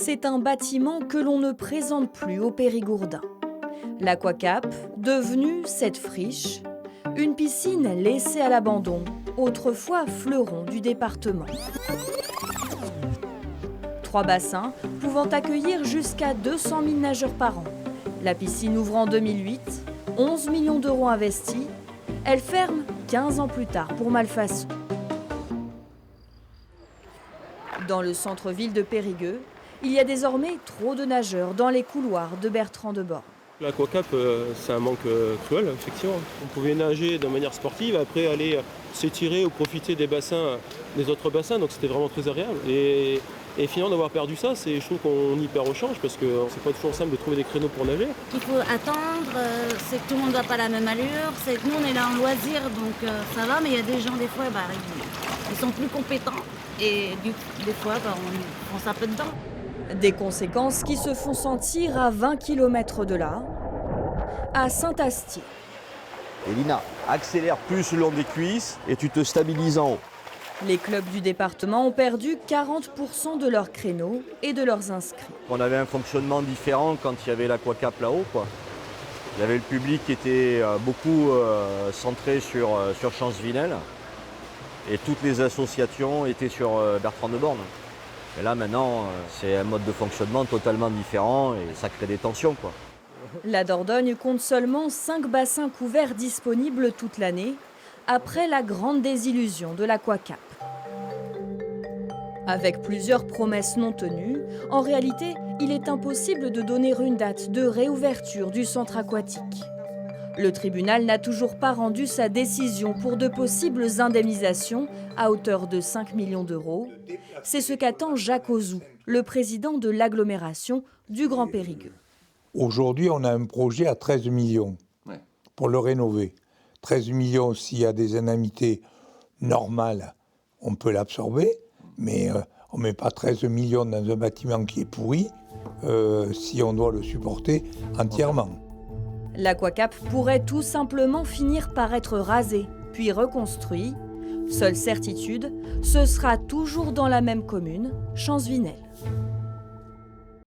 C'est un bâtiment que l'on ne présente plus au Périgourdin. L'Aquacap, devenue cette friche, une piscine laissée à l'abandon, autrefois fleuron du département. 3 bassins pouvant accueillir jusqu'à 200 000 nageurs par an. La piscine ouvre en 2008, 11 millions d'euros investis. Elle ferme 15 ans plus tard pour malfaçon. Dans le centre-ville de Périgueux, il y a désormais trop de nageurs dans les couloirs de Bertrand de Born. L'Aquacap, c'est un manque cruel, effectivement. On pouvait nager de manière sportive, après aller s'étirer ou profiter des bassins, des autres bassins, donc c'était vraiment très agréable. Et finalement, d'avoir perdu ça, je trouve qu'on y perd au change, parce que c'est pas toujours simple de trouver des créneaux pour nager. Il faut attendre, c'est que tout le monde va pas à la même allure, c'est que nous on est là en loisir, donc ça va, mais il y a des gens, des fois, ils sont plus compétents, et des fois, on prend ça un peu dedans. Des conséquences qui se font sentir à 20 km de là, à Saint-Astier. Elina, accélère plus le long des cuisses et tu te stabilises en haut. Les clubs du département ont perdu 40% de leurs créneaux et de leurs inscrits. On avait un fonctionnement différent quand il y avait l'Aquacap là-haut, quoi. Il y avait le public qui était beaucoup centré sur Champs-Vinel et toutes les associations étaient sur Bertrand de Born. Et là maintenant, c'est un mode de fonctionnement totalement différent et ça crée des tensions, quoi. La Dordogne compte seulement 5 bassins couverts disponibles toute l'année, après la grande désillusion de l'Aquacap. Avec plusieurs promesses non tenues, en réalité, il est impossible de donner une date de réouverture du centre aquatique. Le tribunal n'a toujours pas rendu sa décision pour de possibles indemnisations à hauteur de 5 millions d'euros. C'est ce qu'attend Jacques Ozou, le président de l'agglomération du Grand Périgueux. Aujourd'hui, on a un projet à 13 millions pour le rénover. 13 millions, s'il y a des indemnités normales, on peut l'absorber, mais on ne met pas 13 millions dans un bâtiment qui est pourri si on doit le supporter entièrement. L'Aquacap pourrait tout simplement finir par être rasé, puis reconstruit. Seule certitude, ce sera toujours dans la même commune, Champs-Vinel.